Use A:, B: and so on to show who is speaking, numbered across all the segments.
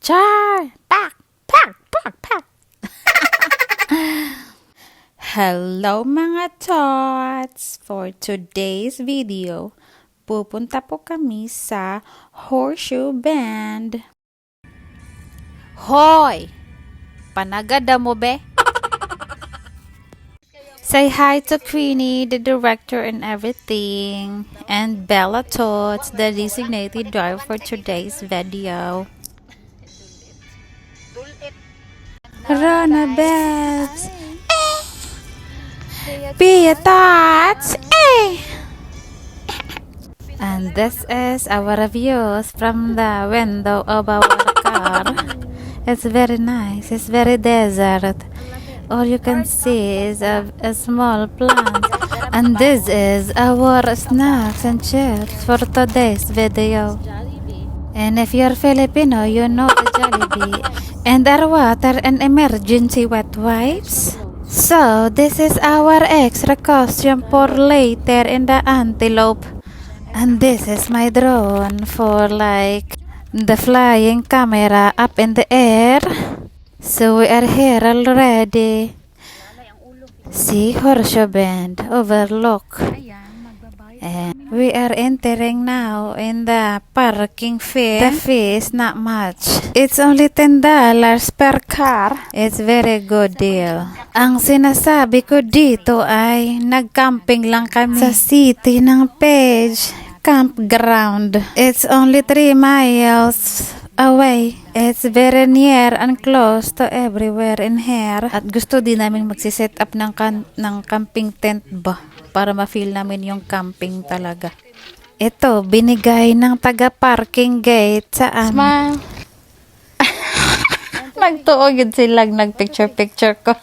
A: Char! Pak! Pak! Pak! Pak! Hello mga tots! For today's video, pupunta po kami sa Horseshoe Bend. Hoy! Panagada mo be? Say hi to Queenie, the director and everything, and Bella Tots, the designated driver for today's video. Rona Babs! Pia Tots! And this is our views from the window of our car. It's very nice. It's very desert. All you can see is a small plant. And this is our snacks and chips for today's video. And if you're Filipino, you know the Jollibee. And our water and emergency wet wipes. So, this is our extra costume for later in the antelope. And this is my drone for like the flying camera up in the air. So we are here already. See Horseshoe Bend overlook. And we are entering now in the parking fee. The fee is not much. It's only $10 per car. It's very good deal. Ang sinasabi ko dito ay nag-camping lang kami sa city ng Page Campground. It's only 3 miles away. It's very near and close to everywhere in here. At gusto din namin magsiset up ng camping tent ba? Para ma-feel namin yung camping talaga. Ito, binigay ng taga-parking gate sa amin. Smile! Nagtuogid silang nag-picture-picture ko.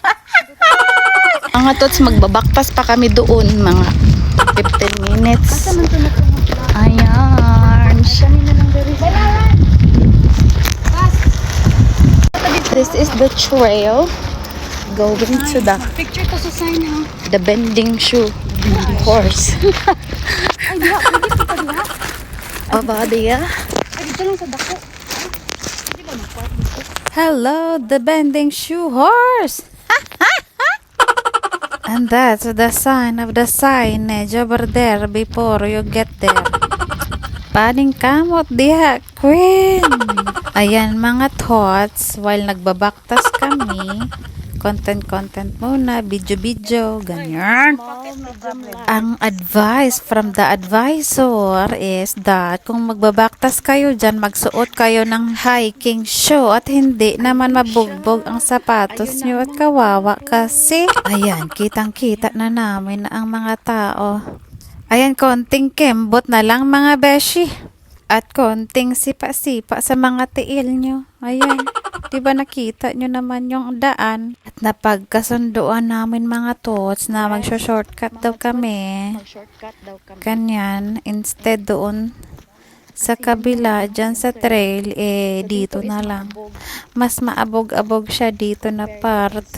B: Mga tots, magbabaktas pa kami doon mga 15 minutes. Ayan. This is the trail going to the bending shoe horse. Aba diya.
A: Hello, the bending shoe horse! And that's the sign of the signage over there before you get there. Paning kamot diha, Queen! Ayan mga thoughts, while nagbabaktas kami, content muna, video, ganyan. Ang advice from the advisor is that kung magbabaktas kayo dyan, magsuot kayo ng hiking shoe at hindi naman mabugbog ang sapatos nyo at kawawa kasi. Ayan, kitang-kita na namin ang mga tao. Ayan, konting kembot na lang mga beshi. At konting sipa-sipa sa mga tiil nyo. Ayan. Diba nakita nyo naman yung daan? At napagkasunduan namin mga tots na mag-shortcut daw kami. Kanyan. Instead doon sa kabila, dyan sa trail, dito na lang. Mas maabog-abog siya dito na part.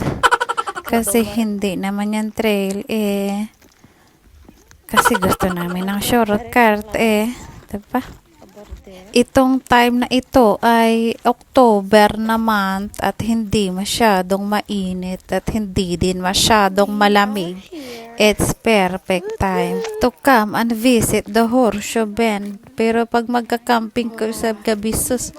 A: Kasi hindi naman yung trail, kasi gusto namin ng shortcut, diba? Itong time na ito ay October na month at hindi masyadong mainit at hindi din masyadong malamig. It's perfect time to come and visit the Horseshoe Bend. Pero pag magka-camping ko sa gabi, sus,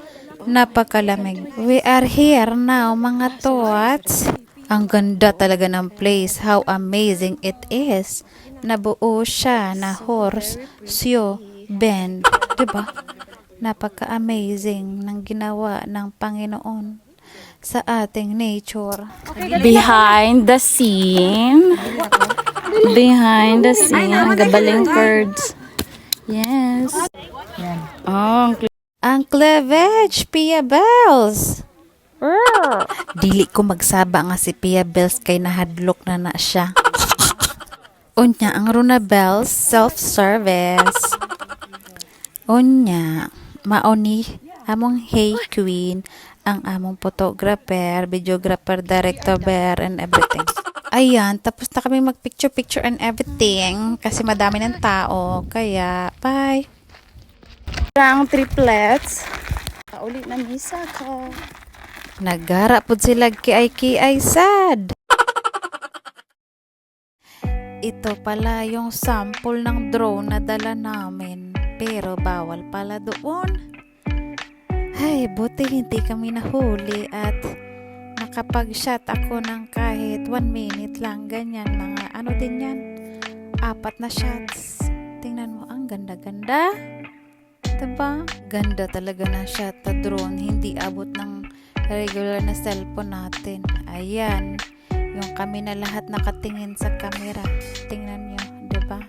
A: napakalamig. We are here now mga tots. Ang ganda talaga ng place. How amazing it is. Nabuo siya na Horseshoe Bend. Diba? Napaka-amazing ng ginawa ng Panginoon sa ating nature.
B: Behind the scene. Ang gabaling birds. Yes. Oh,
A: Ang cleavage, Pia Bells. Dili ko magsaba nga si Pia Bells kay nahadlok na siya. Unya, ang Rona Bells self-service. Unya, mauni among Hey Queen, ang among photographer, videographer, director, and everything. Ayan, tapos na kami mag-picture and everything kasi madami ng tao. Kaya, bye!
B: ang triplets. Uli na misa ka.
A: Nagara pud sila kiay sad. Ito pala yung sample ng drone na dala namin. Pero bawal pala doon. Ay, buti hindi kami nahuli at nakapag-shot ako ng kahit 1 minute lang. Ganyan, mga ano din yan. 4 na shots. Tingnan mo, ang ganda-ganda. Diba? Ganda talaga na shot na drone. Hindi abot ng regular na cellphone natin. Ayan. Yung kami na lahat nakatingin sa camera. Tingnan nyo. Diba?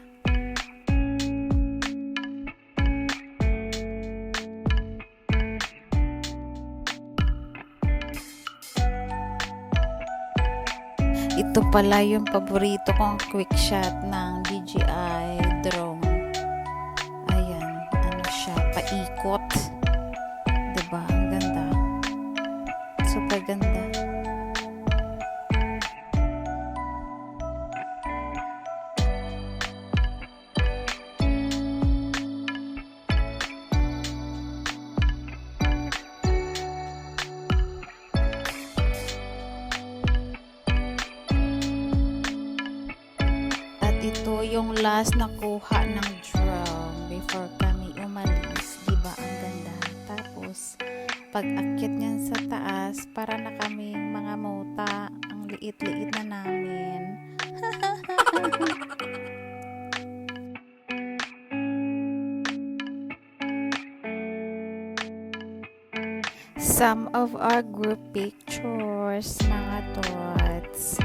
A: Ito pala yung paborito kong quick shot ng DJI drone. Paikot. Diba? Ang ganda. Super ganda. At ito yung last na kuha ng drone before kami umalis. Diba ang ganda? Tapos pag akyat niyan sa taas, para na kaming mga mota. Ang liit-liit na namin. Some of our group pictures, mga tots.